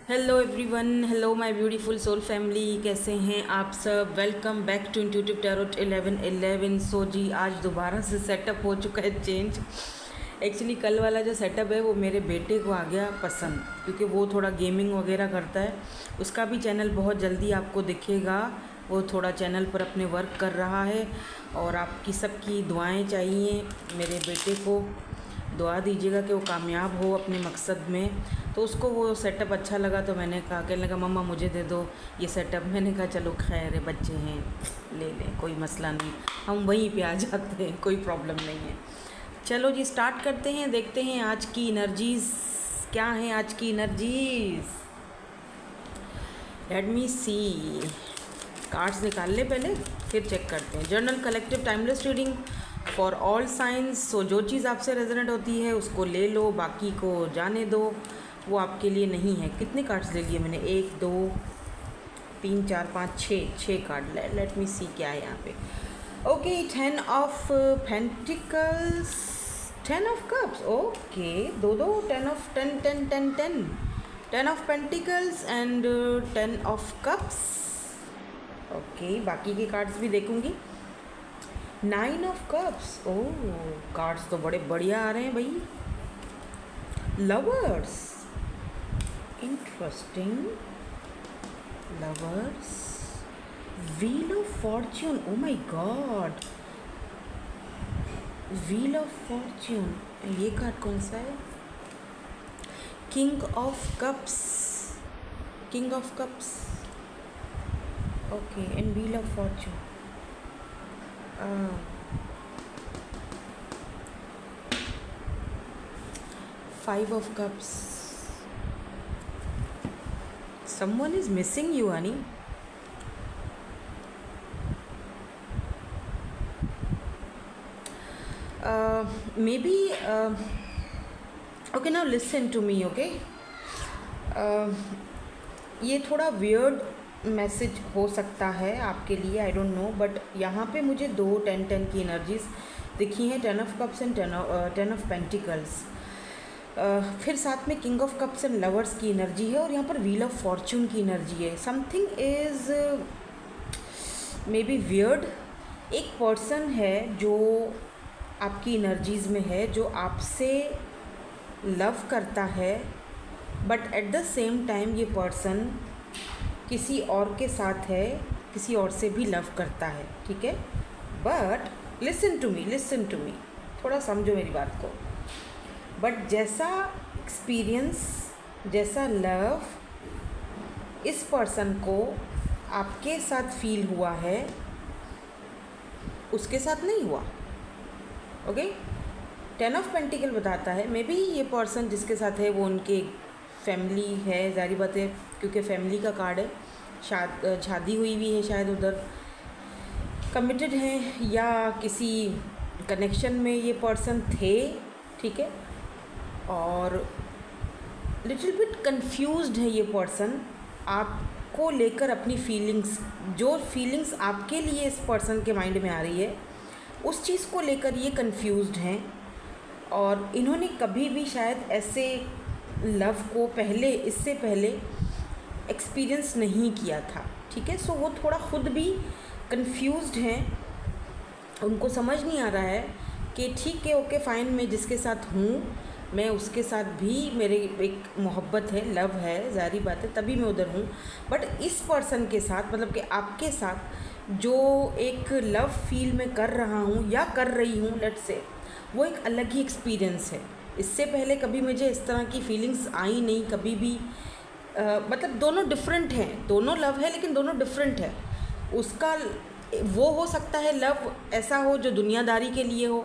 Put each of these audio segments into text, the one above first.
Hello everyone, hello my beautiful soul family, कैसे हैं आप सब। Welcome back to intuitive tarot 1111। So जी, आज दोबारा से सेटअप हो चुका है चेंज। एक्चुअली कल वाला जो सेटअप है वो मेरे बेटे को आ गया पसंद, क्योंकि वो थोड़ा गेमिंग वगैरह करता है। उसका भी चैनल बहुत जल्दी आपको दिखेगा। वो थोड़ा चैनल पर अपने वर्क कर रहा है और आपकी सबकी दुआएं चाहिए मेरे बेटे को। दुआ दीजिएगा कि वो कामयाब हो अपने मकसद में। तो उसको वो सेटअप अच्छा लगा तो मैंने कहा, कहने लगा मम्मा मुझे दे दो ये सेटअप। मैंने कहा चलो खैर है, बच्चे हैं, ले लें, कोई मसला नहीं, हम वहीं पे आ जाते हैं, कोई प्रॉब्लम नहीं है। चलो जी, स्टार्ट करते हैं, देखते हैं आज की एनर्जीज़ क्या हैं। आज की energies let me see. Cards निकाल ले पहले, फिर चेक करते हैं। General collective timeless reading for all signs. So जो चीज़ आपसे रेजोनेट होती है उसको ले लो, बाकी को जाने दो, वो आपके लिए नहीं है। कितने कार्ड्स ले लिए मैंने? 1 2 3 4 5 6 कार्ड। लेट मी सी क्या है यहाँ पे। Okay, 10 of pentacles, 10 of cups. Okay, दो 10 of 10 of pentacles and 10 of cups. Okay, बाकी के कार्ड्स भी देखूंगी। 9 ऑफ कप्स। ओह, कार्ड्स तो बड़े बढ़िया आ रहे हैं भाई। Lovers, interesting. Lovers, wheel of Fortune. Oh my God, wheel of Fortune. ये कार्ड कौन सा है? King of cups, king of cups. Okay, and wheel of Fortune. Five of cups. Someone is missing you, honey. Maybe okay, now listen to me, okay? ये थोड़ा weird message हो सकता है आपके लिए, आई डोंट नो, बट यहाँ पे मुझे 2 10 की एनर्जीज दिखी हैं। 10 of cups and 10 of pentacles. फिर साथ में king of cups and lovers की एनर्जी है, और यहाँ पर व्हील ऑफ फॉर्च्यून की एनर्जी है। Something is may be weird. एक पर्सन है जो आपकी एनर्जीज़ में है, जो आपसे लव करता है, but at the same time ये पर्सन किसी और के साथ है, किसी और से भी लव करता है, ठीक है। बट लिसन टू मी, थोड़ा समझो मेरी बात को। बट जैसा एक्सपीरियंस, जैसा लव इस पर्सन को आपके साथ फील हुआ है, उसके साथ नहीं हुआ। ओके, 10 ऑफ पेंटिकल बताता है मे बी ये पर्सन जिसके साथ है वो उनके फैमिली है, जारी बात है, क्योंकि फैमिली का कार्ड है। शादी हुई भी है शायद, उधर कमिटेड हैं या किसी कनेक्शन में ये पर्सन थे, ठीक है। और लिटिल बिट कंफ्यूज्ड है ये पर्सन आपको लेकर। अपनी फीलिंग्स, जो फीलिंग्स आपके लिए इस पर्सन के माइंड में आ रही है, उस चीज़ को लेकर ये कंफ्यूज्ड हैं। और इन्होंने कभी भी शायद ऐसे लव को पहले, इससे पहले एक्सपीरियंस नहीं किया था, ठीक है। सो वो थोड़ा ख़ुद भी कंफ्यूज्ड हैं। उनको समझ नहीं आ रहा है कि ठीक है, ओके फाइन, मैं जिसके साथ हूँ, मैं उसके साथ भी मेरे एक मोहब्बत है, लव है, ज़ाहिर बात है, तभी मैं उधर हूँ। बट इस पर्सन के साथ, मतलब कि आपके साथ जो एक लव फील मैं कर रहा हूँ या कर रही हूँ, लेट्स से, वो एक अलग ही एक्सपीरियंस है। इससे पहले कभी मुझे इस तरह की फीलिंग्स आई नहीं, कभी भी। मतलब दोनों डिफरेंट हैं, दोनों लव है लेकिन दोनों डिफरेंट है। उसका वो हो सकता है लव ऐसा हो जो दुनियादारी के लिए हो,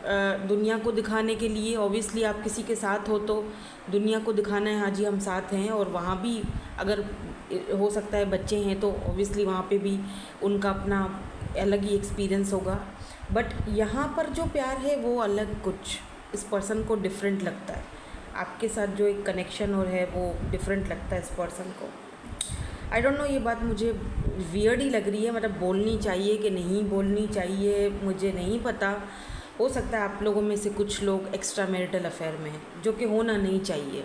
दुनिया को दिखाने के लिए। ऑब्वियसली आप किसी के साथ हो तो दुनिया को दिखाना है, हाँ जी हम साथ हैं। और वहाँ भी अगर हो सकता है बच्चे हैं तो ऑब्वियसली वहाँ पे भी उनका अपना अलग ही एक्सपीरियंस होगा। बट यहाँ पर जो प्यार है वो अलग, कुछ इस पर्सन को डिफरेंट लगता है। आपके साथ जो एक कनेक्शन और है वो डिफरेंट लगता है इस पर्सन को। आई डोंट नो, ये बात मुझे वियर्ड ही लग रही है। मतलब बोलनी चाहिए कि नहीं बोलनी चाहिए, मुझे नहीं पता। हो सकता है आप लोगों में से कुछ लोग एक्स्ट्रा मैरिटल अफेयर में हैं, जो कि होना नहीं चाहिए,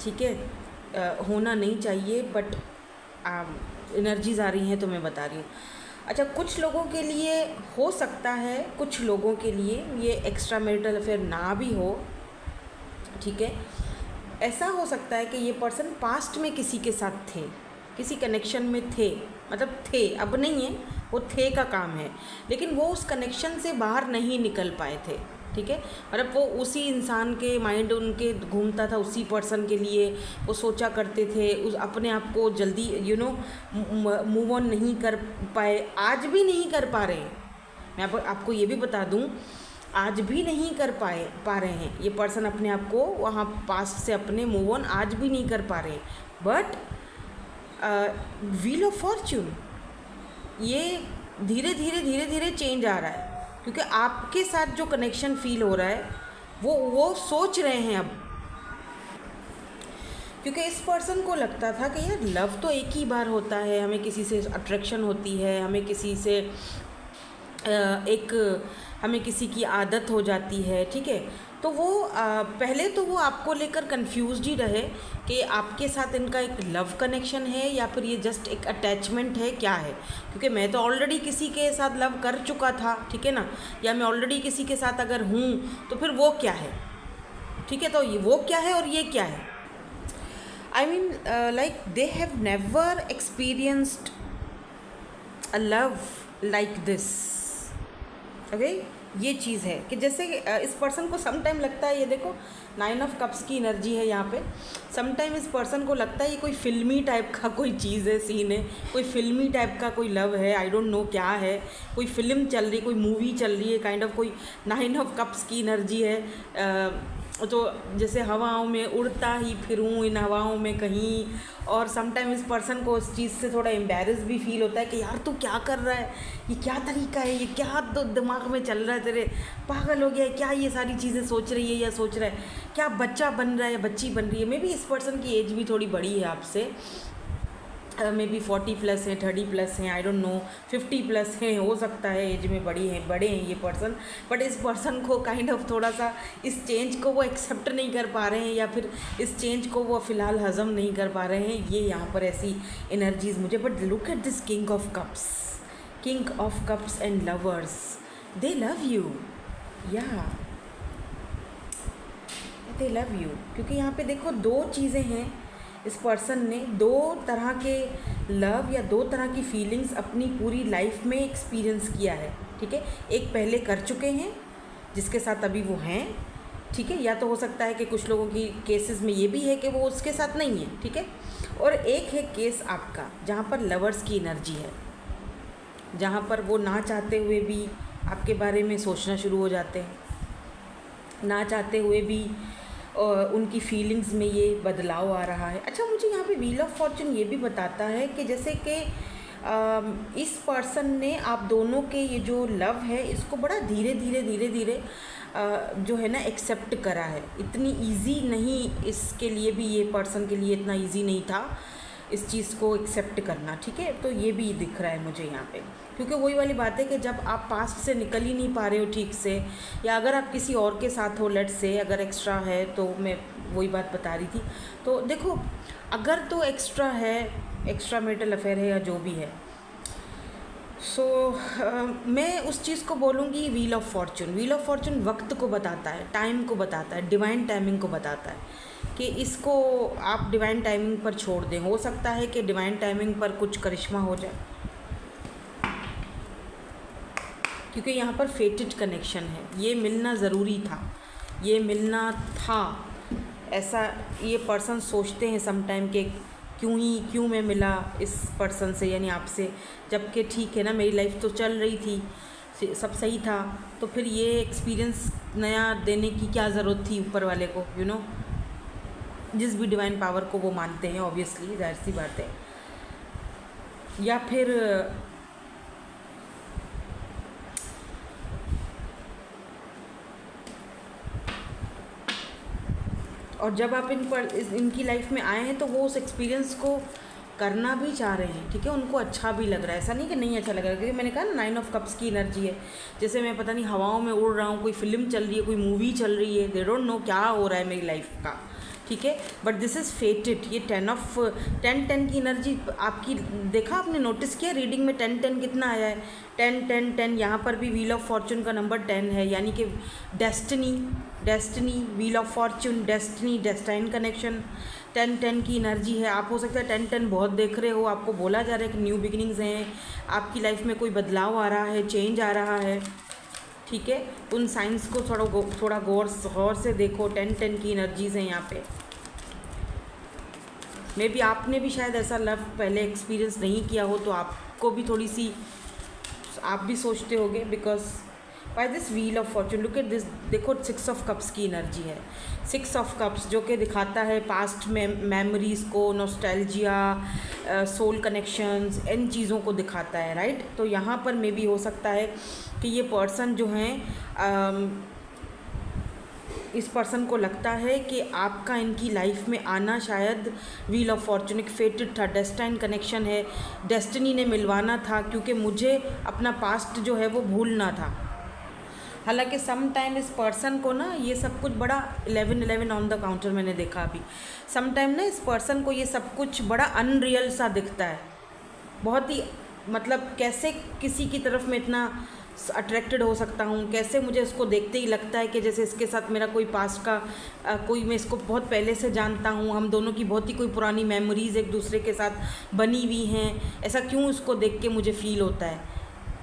ठीक है, होना नहीं चाहिए, बट एनर्जीज आ रही हैं तो मैं बता रही हूँ। अच्छा, कुछ लोगों के लिए हो सकता है, कुछ लोगों के लिए ये एक्स्ट्रा मैरिटल अफेयर ना भी हो, ठीक है। ऐसा हो सकता है कि ये पर्सन पास्ट में किसी के साथ थे, किसी कनेक्शन में थे, मतलब थे, अब नहीं है, वो थे का काम है, लेकिन वो उस कनेक्शन से बाहर नहीं निकल पाए थे, ठीक है। मतलब वो उसी इंसान के माइंड उनके घूमता था, उसी पर्सन के लिए वो सोचा करते थे, उस अपने आप को जल्दी मूव ऑन नहीं कर पाए, आज भी नहीं कर पा रहे हैं। मैं आपको ये भी बता दूं, आज भी नहीं कर पा रहे हैं ये पर्सन अपने आप को वहाँ पास्ट से अपने मूव ऑन आज भी नहीं कर पा रहे हैं। बट व्हील ऑफ फॉर्च्यून ये धीरे धीरे चेंज आ रहा है, क्योंकि आपके साथ जो कनेक्शन फील हो रहा है वो सोच रहे हैं अब, क्योंकि इस पर्सन को लगता था कि यार लव तो एक ही बार होता है, हमें किसी से अट्रैक्शन होती है, हमें किसी से हमें किसी की आदत हो जाती है, ठीक है। तो वो पहले तो वो आपको लेकर कंफ्यूज्ड ही रहे कि आपके साथ इनका एक लव कनेक्शन है या फिर ये जस्ट एक अटैचमेंट है, क्या है। क्योंकि मैं तो ऑलरेडी किसी के साथ लव कर चुका था, ठीक है ना, या मैं ऑलरेडी किसी के साथ अगर हूँ तो फिर वो क्या है, ठीक है। तो ये वो क्या है और ये क्या है। I mean like they have never experienced a love like this, okay. ये चीज़ है कि जैसे इस पर्सन को सम टाइम लगता है, ये देखो 9 ऑफ कप्स की एनर्जी है यहाँ पे, सम टाइम इस पर्सन को लगता है ये कोई फिल्मी टाइप का कोई चीज़ है, सीन है, कोई फिल्मी टाइप का कोई लव है, आई डोंट नो क्या है, कोई फिल्म चल रही, कोई मूवी चल रही है, काइंड ऑफ कोई 9 ऑफ कप्स की एनर्जी है। तो जैसे हवाओं में उड़ता ही फिरूं इन हवाओं में कहीं, और समटाइम इस पर्सन को उस चीज़ से थोड़ा एम्बेरस भी फील होता है कि यार तू क्या कर रहा है, ये क्या तरीका है, ये क्या दिमाग में चल रहा है तेरे, पागल हो गया है क्या, ये सारी चीज़ें सोच रही है या सोच रहा है क्या, बच्चा बन रहा है, बच्ची बन रही है। मे बी इस पर्सन की एज भी थोड़ी बड़ी है आपसे, मे बी 40+ हैं, 30+ हैं, आई डोंट नो, 50+ हैं, हो सकता है एज में बड़े हैं ये पर्सन। बट इस पर्सन को काइंड ऑफ थोड़ा सा इस चेंज को वो एक्सेप्ट नहीं कर पा रहे हैं, या फिर इस चेंज को वो फ़िलहाल हज़म नहीं कर पा रहे हैं, ये यहाँ पर ऐसी एनर्जीज़ मुझे। But look at this king of cups and lovers, they love you, या दे लव यू। क्योंकि यहाँ पे देखो 2 चीज़ें हैं, इस पर्सन ने 2 तरह के लव या 2 तरह की फीलिंग्स अपनी पूरी लाइफ में एक्सपीरियंस किया है, ठीक है। एक पहले कर चुके हैं जिसके साथ अभी वो हैं, ठीक है, या तो हो सकता है कि कुछ लोगों की केसेस में ये भी है कि वो उसके साथ नहीं है, ठीक है। और एक है केस आपका जहाँ पर लवर्स की एनर्जी है, जहाँ पर वो ना चाहते हुए भी आपके बारे में सोचना शुरू हो जाते हैं, ना चाहते हुए भी उनकी फीलिंग्स में ये बदलाव आ रहा है। अच्छा, मुझे यहाँ पे व्हील ऑफ फॉर्चून ये भी बताता है कि जैसे कि इस पर्सन ने आप दोनों के ये जो लव है इसको बड़ा धीरे धीरे जो है ना एक्सेप्ट करा है। इतनी इजी नहीं, इसके लिए भी, ये पर्सन के लिए इतना इजी नहीं था इस चीज़ को एक्सेप्ट करना, ठीक है। तो ये भी दिख रहा है मुझे यहाँ पे, क्योंकि वही वाली बात है कि जब आप पास्ट से निकल ही नहीं पा रहे हो ठीक से, या अगर आप किसी और के साथ हो, लेट से अगर एक्स्ट्रा है, तो मैं वही बात बता रही थी। तो देखो, अगर तो एक्स्ट्रा है, एक्स्ट्रा मैरिटल अफेयर है या जो भी है, सो मैं उस चीज़ को बोलूँगी व्हील ऑफ फॉर्चून वक्त को बताता है, टाइम को बताता है, डिवाइन टाइमिंग को बताता है कि इसको आप डिवाइन टाइमिंग पर छोड़ दें। हो सकता है कि डिवाइन टाइमिंग पर कुछ करिश्मा हो जाए, क्योंकि यहाँ पर फेटेड कनेक्शन है, ये मिलना ज़रूरी था, ये मिलना था, ऐसा ये पर्सन सोचते हैं समटाइम कि क्यों मैं मिला इस पर्सन से, यानी आपसे, जबकि ठीक है ना, मेरी लाइफ तो चल रही थी, सब सही था, तो फिर ये एक्सपीरियंस नया देने की क्या ज़रूरत थी ऊपर वाले को, यू नो, जिस भी डिवाइन पावर को वो मानते हैं, ऑब्वियसली जाहिर सी बात है। या फिर और जब आप इनकी लाइफ में आए हैं तो वो उस एक्सपीरियंस को करना भी चाह रहे हैं, ठीक है, उनको अच्छा भी लग रहा है, ऐसा नहीं कि नहीं अच्छा लग रहा है। क्योंकि मैंने कहा ना 9 ऑफ कप्स की एनर्जी है, जैसे मैं पता नहीं हवाओं में उड़ रहा हूँ, कोई फिल्म चल रही है, कोई मूवी चल रही है, दे डोंट नो क्या हो रहा है मेरी लाइफ का, ठीक है, बट दिस इज़ फेटेड। ये 10 की एनर्जी आपकी, देखा आपने, नोटिस किया रीडिंग में 10 कितना आया है, 10 यहाँ पर भी व्हील ऑफ फॉर्चून का नंबर 10 है, यानी कि destiny, wheel of Fortune, destiny, destined connection, 10 की एनर्जी है। आप हो सकता है 10 बहुत देख रहे हो, आपको बोला जा रहा है कि न्यू बिगिनिंग्स हैं, आपकी लाइफ में कोई बदलाव आ रहा है, चेंज आ रहा है, ठीक है। उन साइंस को थोड़ा गौर से देखो। 10 की एनर्जीज़ हैं यहाँ पे। मे बी आपने भी शायद ऐसा लव पहले एक्सपीरियंस नहीं किया हो, तो आपको भी थोड़ी सी, आप भी सोचते होगे, because by this wheel of Fortune, look at this, देखो 6 ऑफ कप्स की एनर्जी है। 6 ऑफ कप्स जो कि दिखाता है पास्ट मेमोरीज़ को, नॉस्टैल्जिया, सोल कनेक्शंस, इन चीज़ों को दिखाता है, राइट। तो यहाँ पर मे बी हो सकता है कि ये पर्सन जो हैं, इस पर्सन को लगता है कि आपका इनकी लाइफ में आना शायद व्हील ऑफ फॉर्चून एक फेटेड था, डेस्टाइन कनेक्शन है, डेस्टिनी ने मिलवाना था, क्योंकि मुझे अपना पास्ट जो है वो भूलना था। हालांकि सम टाइम इस पर्सन को ना ये सब कुछ बड़ा 11 ऑन द काउंटर मैंने देखा अभी, सम टाइम ना इस पर्सन को ये सब कुछ बड़ा अनरियल सा दिखता है, बहुत ही, मतलब कैसे किसी की तरफ मैं इतना अट्रैक्टेड हो सकता हूँ, कैसे मुझे इसको देखते ही लगता है कि जैसे इसके साथ मेरा कोई पास्ट का कोई, मैं इसको बहुत पहले से जानता हूँ, हम दोनों की बहुत ही कोई पुरानी मेमोरीज़ एक दूसरे के साथ बनी हुई हैं, ऐसा क्यों इसको देख के मुझे फ़ील होता है,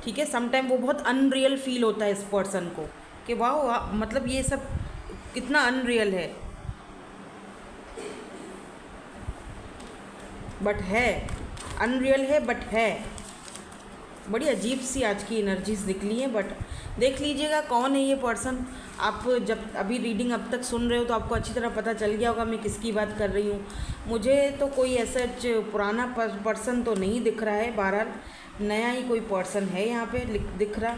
ठीक है। सम टाइम वो बहुत अनरियल फील होता है इस पर्सन को कि वाह, मतलब ये सब कितना अनरियल है, बट है, अनरियल है बट है। बड़ी अजीब सी आज की एनर्जीज निकली हैं, बट देख लीजिएगा कौन है ये पर्सन। आप जब अभी रीडिंग अब तक सुन रहे हो तो आपको अच्छी तरह पता चल गया होगा मैं किसकी बात कर रही हूँ। मुझे तो कोई ऐसा पुराना पर्सन तो नहीं दिख रहा है, बहरहाल नया ही कोई पर्सन है यहाँ पे दिख रहा।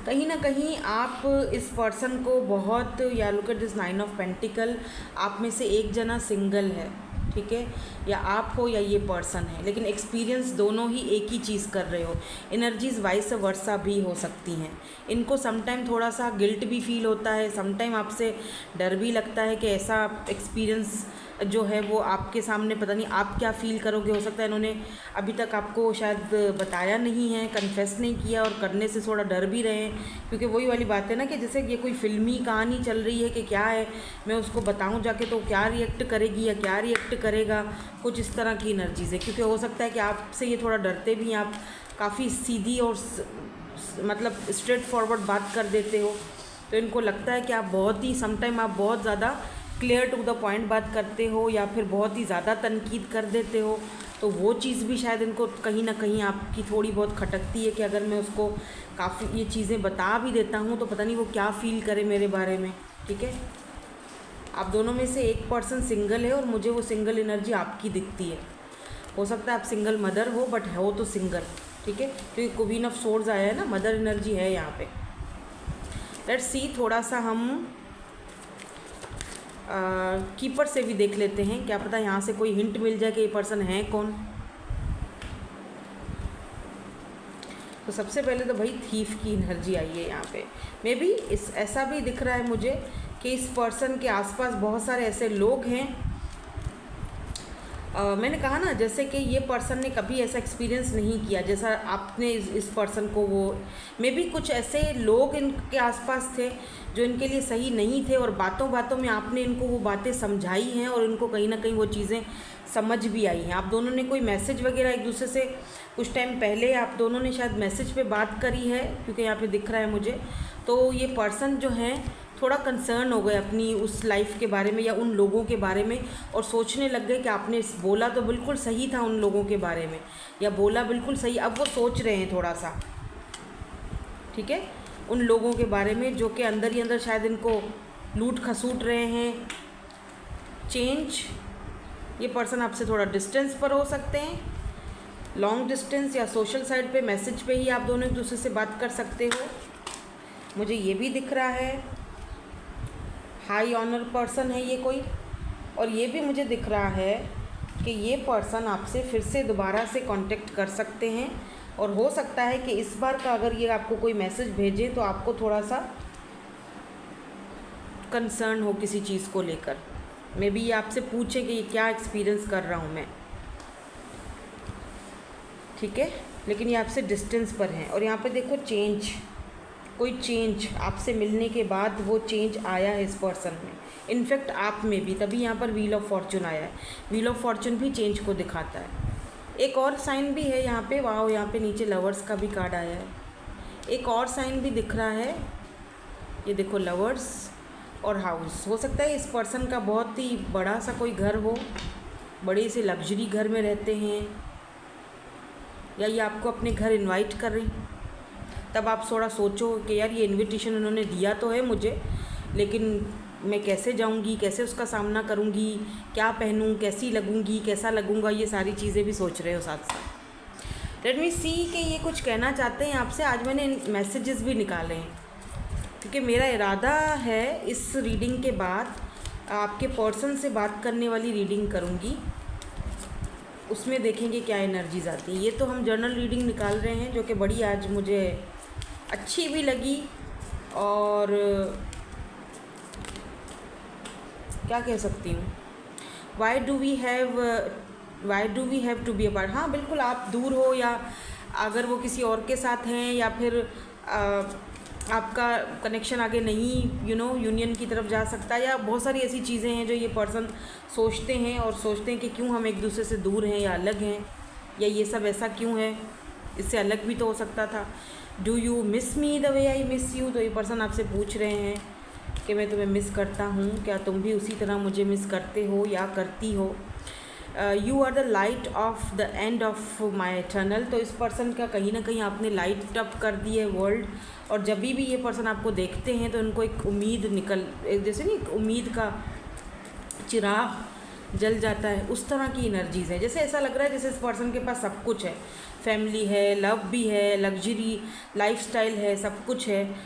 कहीं ना कहीं आप इस पर्सन को बहुत, या look at this 9 of pentacle, आप में से एक जना सिंगल है, ठीक है, या आप हो या ये पर्सन है, लेकिन एक्सपीरियंस दोनों ही एक ही चीज़ कर रहे हो। एनर्जीज वाइस वर्सा भी हो सकती हैं। इनको समटाइम थोड़ा सा गिल्ट भी फील होता है, समटाइम आपसे डर भी लगता है कि ऐसा एक्सपीरियंस जो है वो आपके सामने, पता नहीं आप क्या फ़ील करोगे। हो सकता है इन्होंने अभी तक आपको शायद बताया नहीं है, कन्फेस नहीं किया, और करने से थोड़ा डर भी रहे हैं, क्योंकि वही वाली बात है ना कि जैसे ये कोई फ़िल्मी कहानी चल रही है कि क्या है, मैं उसको बताऊं जाके तो क्या रिएक्ट करेगी या क्या रिएक्ट करेगा, कुछ इस तरह की एनर्जीज़ है। क्योंकि हो सकता है कि आपसे ये थोड़ा डरते भी हैं, आप काफ़ी सीधी और मतलब स्ट्रेट फॉरवर्ड बात कर देते हो, तो इनको लगता है कि आप बहुत ही, समटाइम आप बहुत ज़्यादा क्लियर टू द पॉइंट बात करते हो, या फिर बहुत ही ज़्यादा तनकीद कर देते हो। तो वो चीज़ भी शायद इनको कहीं ना कहीं आपकी थोड़ी बहुत खटकती है कि अगर मैं उसको काफ़ी ये चीज़ें बता भी देता हूँ तो पता नहीं वो क्या फ़ील करे मेरे बारे में, ठीक है। आप दोनों में से एक पर्सन सिंगल है और मुझे वो सिंगल एनर्जी आपकी दिखती है। हो सकता है आप सिंगल मदर हो, बट हो तो सिंगल, ठीक है, क्योंकि क्वीन ऑफ सोर्ड्स आया है ना, मदर एनर्जी है यहाँ पे। लेट्स सी, थोड़ा सा हम कीपर से भी देख लेते हैं, क्या पता यहाँ से कोई हिंट मिल जाए कि ये पर्सन है कौन। तो सबसे पहले तो भाई थीफ की एनर्जी आई है यहाँ पे। मे बी इस ऐसा भी दिख रहा है मुझे कि इस पर्सन के आसपास बहुत सारे ऐसे लोग हैं। मैंने कहा ना जैसे कि ये पर्सन ने कभी ऐसा एक्सपीरियंस नहीं किया जैसा आपने इस पर्सन को, वो मे बी कुछ ऐसे लोग इनके आसपास थे जो इनके लिए सही नहीं थे, और बातों बातों में आपने इनको वो बातें समझाई हैं और इनको कहीं ना कहीं वो चीज़ें समझ भी आई हैं। आप दोनों ने कोई मैसेज वगैरह एक दूसरे से कुछ टाइम पहले आप दोनों ने शायद मैसेज पे बात करी है, क्योंकि यहाँ पे दिख रहा है मुझे। तो ये पर्सन जो है थोड़ा कंसर्न हो गए अपनी उस लाइफ के बारे में या उन लोगों के बारे में, और सोचने लग गए कि आपने बोला तो बिल्कुल सही था उन लोगों के बारे में, या बोला बिल्कुल सही। अब वो सोच रहे हैं थोड़ा सा, ठीक है, उन लोगों के बारे में जो कि अंदर ही अंदर शायद इनको लूट खसूट रहे हैं। चेंज, ये पर्सन आपसे थोड़ा डिस्टेंस पर हो सकते हैं, लॉन्ग डिस्टेंस या सोशल साइड पे, मैसेज पे ही आप दोनों एक दूसरे से बात कर सकते हो। मुझे ये भी दिख रहा है हाई ऑनर पर्सन है ये कोई, और ये भी मुझे दिख रहा है कि ये पर्सन आपसे फिर से दोबारा से कांटेक्ट कर सकते हैं और हो सकता है कि इस बार का अगर ये आपको कोई मैसेज भेजे तो आपको थोड़ा सा कंसर्न हो किसी चीज़ को लेकर। मे बी ये आपसे पूछे कि ये क्या एक्सपीरियंस कर रहा हूँ मैं, ठीक है। लेकिन ये आपसे डिस्टेंस पर हैं। और यहाँ पे देखो चेंज, कोई चेंज आपसे मिलने के बाद वो चेंज आया है इस पर्सन में, इनफैक्ट आप में भी, तभी यहाँ पर व्हील ऑफ फॉर्चून आया है। व्हील ऑफ फॉर्चून भी चेंज को दिखाता है। एक और साइन भी है यहाँ पे, वाह, यहाँ पे नीचे लवर्स का भी कार्ड आया है। एक और साइन भी दिख रहा है, ये देखो लवर्स और हाउस। हो सकता है इस पर्सन का बहुत ही बड़ा सा कोई घर हो, बड़े से लग्जरी घर में रहते हैं, या ये आपको अपने घर इनवाइट कर रही। तब आप थोड़ा सोचो कि यार ये इनविटेशन उन्होंने दिया तो है मुझे, लेकिन मैं कैसे जाऊंगी, कैसे उसका सामना करूंगी, क्या पहनूं, कैसी लगूंगी, कैसा लगूंगा, ये सारी चीज़ें भी सोच रहे हो साथ साथ। लेट मी सी कि ये कुछ कहना चाहते हैं आपसे। आज मैंने मैसेजेस भी निकाले हैं क्योंकि मेरा इरादा है इस रीडिंग के बाद आपके पर्सन से बात करने वाली रीडिंग करूँगी, उसमें देखेंगे क्या एनर्जीज आती हैं। ये तो हम जर्नल रीडिंग निकाल रहे हैं जो कि बड़ी आज मुझे अच्छी भी लगी, और क्या कह सकती हूँ, why do we have to be apart. हाँ बिल्कुल, आप दूर हो या अगर वो किसी और के साथ हैं, या फिर आपका कनेक्शन आगे नहीं यूनियन की तरफ जा सकता है, या बहुत सारी ऐसी चीज़ें हैं जो ये पर्सन सोचते हैं, और सोचते हैं कि क्यों हम एक दूसरे से दूर हैं या अलग हैं, या ये सब ऐसा क्यों है, इससे अलग भी तो हो सकता था। Do you miss me the way I miss you. तो ये पर्सन आपसे पूछ रहे हैं कि मैं तुम्हें मिस करता हूँ, क्या तुम भी उसी तरह मुझे मिस करते हो या करती हो। You are the light of the end of my tunnel. तो इस पर्सन का कहीं ना कहीं आपने लाइट अप कर दी है वर्ल्ड, और जब भी ये पर्सन आपको देखते हैं तो इनको एक उम्मीद जैसे नहीं उम्मीद का चिराग जल जाता है, उस तरह की एनर्जीज़ है। जैसे ऐसा लग रहा है जैसे इस पर्सन के पास सब कुछ है, फैमिली है, लव भी है, लग्जरी लाइफस्टाइल है, सब कुछ है,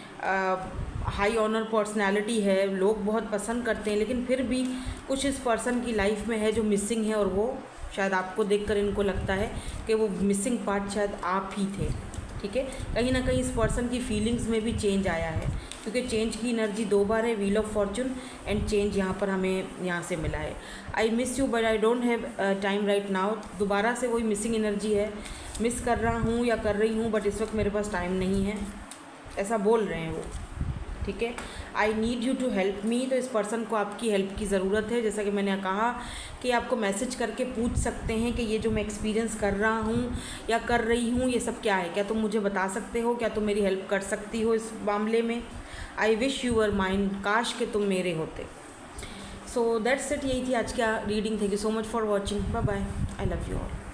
हाई ऑनर पर्सनालिटी है, लोग बहुत पसंद करते हैं, लेकिन फिर भी कुछ इस पर्सन की लाइफ में है जो मिसिंग है, और वो शायद आपको देखकर इनको लगता है कि वो मिसिंग पार्ट शायद आप ही थे, ठीक है। कहीं ना कहीं इस पर्सन की फीलिंग्स में भी चेंज आया है, क्योंकि चेंज की एनर्जी 2 बार है, wheel of Fortune and change यहाँ पर हमें यहाँ से मिला है। I miss you but I don't have time right now. दोबारा से वही मिसिंग एनर्जी है, मिस कर रहा हूँ या कर रही हूँ, बट इस वक्त मेरे पास टाइम नहीं है, ऐसा बोल रहे हैं वो, ठीक है। I need you to help me. तो इस पर्सन को आपकी हेल्प की ज़रूरत है। जैसा कि मैंने कहा कि आपको मैसेज करके पूछ सकते हैं कि ये जो मैं एक्सपीरियंस कर रहा हूँ या कर रही हूँ ये सब क्या है, क्या तुम मुझे बता सकते हो, क्या तुम मेरी हेल्प कर सकती हो इस मामले में। I wish you were mine, काश के तुम मेरे होते। सो दैट्स इट, यही थी आज का reading. Thank you so much for watching, bye bye, I love you all.